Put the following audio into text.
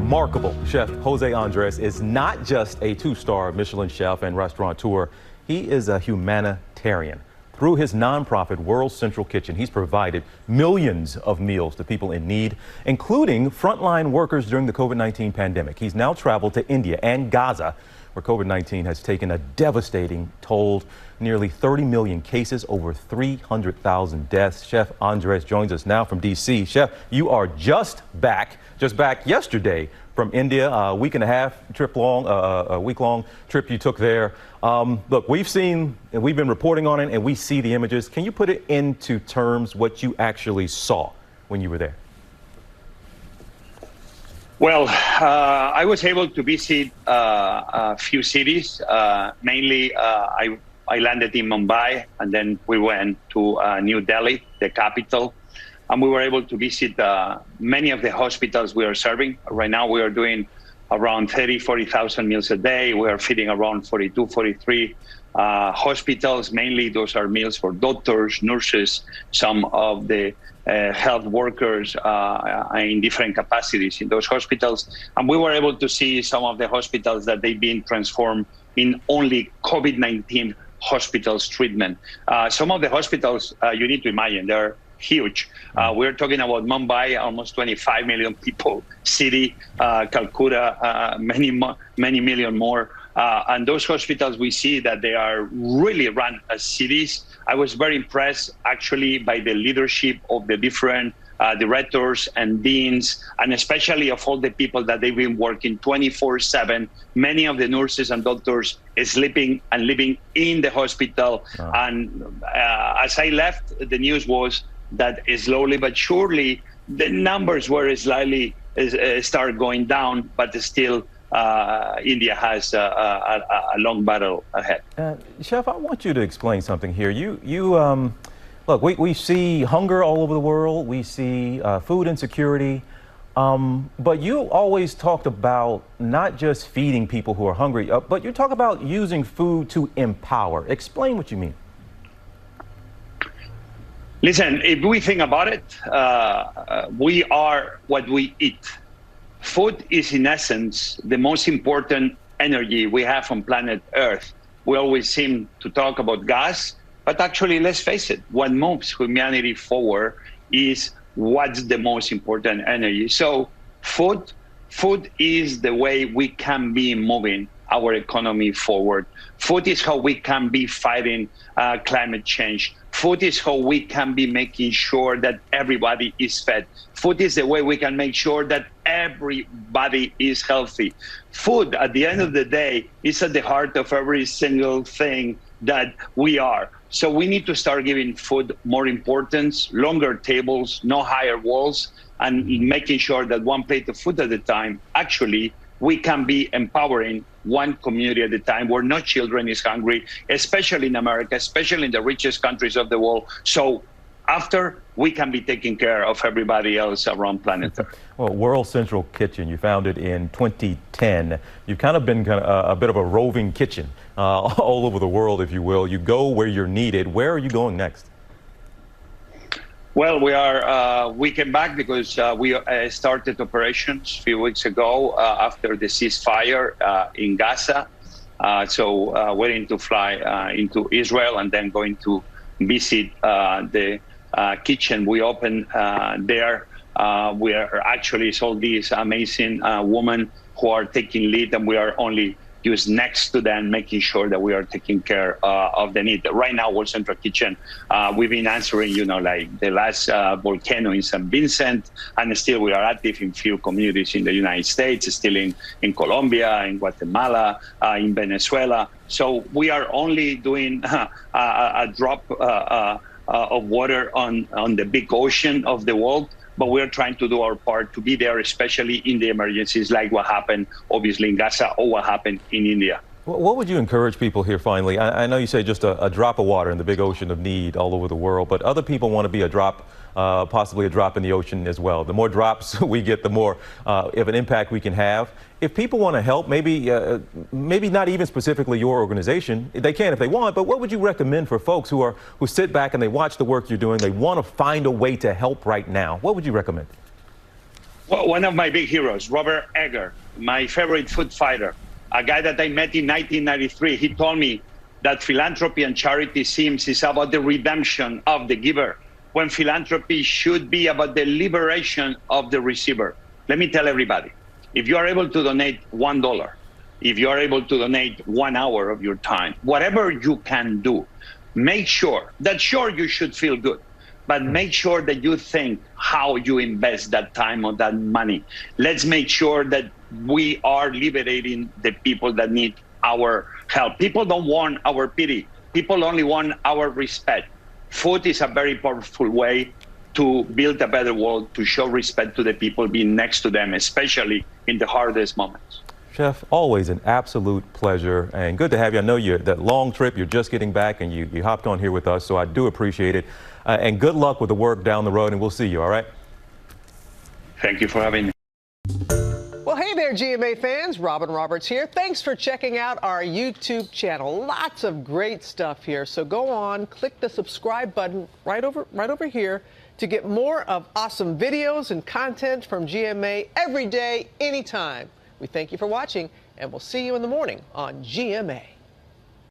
remarkable chef José Andrés is not just a two-star Michelin chef and restaurateur. He is a humanitarian. Through his nonprofit World Central Kitchen, he's provided millions of meals to people in need, including frontline workers during the COVID-19 pandemic. He's now traveled to India and Gaza, where COVID-19 has taken a devastating toll. Nearly 30 million cases, over 300,000 deaths. Chef Andrés joins us now from D.C. Chef, you are just back yesterday from India, a week-long trip you took there. Look, we've been reporting on it, and we see the images. Can you put it into terms what you actually saw when you were there? Well, I was able to visit a few cities. Mainly, I landed in Mumbai, and then we went to New Delhi, the capital. And we were able to visit many of the hospitals we are serving. Right now, we are doing around 40,000 meals a day. We are feeding around 43 hospitals. Mainly, those are meals for doctors, nurses, some of the health workers in different capacities in those hospitals. And we were able to see some of the hospitals that they've been transformed in only COVID-19 hospitals treatment. Some of the hospitals, you need to imagine, they're huge. We're talking about Mumbai, almost 25 million people city, Calcutta, many million more. And those hospitals, we see that they are really run as cities. I was very impressed actually by the leadership of the different directors and deans, and especially of all the people that they've been working 24/7. Many of the nurses and doctors sleeping and living in the hospital. Oh. And as I left, the news was that slowly but surely the numbers were slightly start going down, but still India has a long battle ahead. Chef, I want you to explain something here. Look, we see hunger all over the world. We see food insecurity. But you always talked about not just feeding people who are hungry, but you talk about using food to empower. Explain what you mean. Listen, if we think about it, we are what we eat. Food is, in essence, the most important energy we have on planet Earth. We always seem to talk about gas, but actually, let's face it, what moves humanity forward is what's the most important energy. So food is the way we can be moving our economy forward. Food is how we can be fighting climate change. Food is how we can be making sure that everybody is fed. Food is the way we can make sure that everybody is healthy. Food, at the end of the day, is at the heart of every single thing that we are. So we need to start giving food more importance, longer tables, no higher walls, and making sure that one plate of food at a time, actually, we can be empowering one community at a time where no children is hungry, especially in America, especially in the richest countries of the world. So after, we can be taking care of everybody else around planet Earth. Well, World Central Kitchen, you founded in 2010. You've kind of been a bit of a roving kitchen all over the world, if you will. You go where you're needed. Where are you going next? Well, we came back because we started operations a few weeks ago after the ceasefire in Gaza. So waiting to fly into Israel and then going to visit the kitchen we opened there. We are actually all these amazing women who are taking lead, and we are only just next to them, making sure that we are taking care of the need. Right now, World Central Kitchen, we've been answering, like the last volcano in St. Vincent, and still we are active in few communities in the United States, still in Colombia, in Guatemala, in Venezuela. So we are only doing a drop of water on the big ocean of the world, but we're trying to do our part to be there, especially in the emergencies like what happened, obviously, in Gaza or what happened in India. What would you encourage people here finally? I know you say just a drop of water in the big ocean of need all over the world, but other people want to be a drop, possibly a drop in the ocean as well. The more drops we get, the more of an impact we can have. If people want to help, maybe not even specifically your organization, they can if they want, but what would you recommend for folks who sit back and they watch the work you're doing, they want to find a way to help right now? What would you recommend? Well, one of my big heroes, Robert Egger, my favorite food fighter, a guy that I met in 1993. He told me that philanthropy and charity seems is about the redemption of the giver, when philanthropy should be about the liberation of the receiver. Let me tell everybody, if you are able to donate $1, if you are able to donate 1 hour of your time, whatever you can do, make sure that, sure, you should feel good, but make sure that you think how you invest that time or that money. Let's make sure that we are liberating the people that need our help. People don't want our pity. People only want our respect. Food is a very powerful way to build a better world, to show respect to the people being next to them, especially in the hardest moments. Chef, always an absolute pleasure and good to have you. I know you're that long trip, you're just getting back and you hopped on here with us, so I do appreciate it. And good luck with the work down the road, and we'll see you, all right? Thank you for having me. Well, hey there, GMA fans. Robin Roberts here. Thanks for checking out our YouTube channel. Lots of great stuff here. So go on, click the subscribe button right over here to get more of awesome videos and content from GMA every day, anytime. We thank you for watching, and we'll see you in the morning on GMA.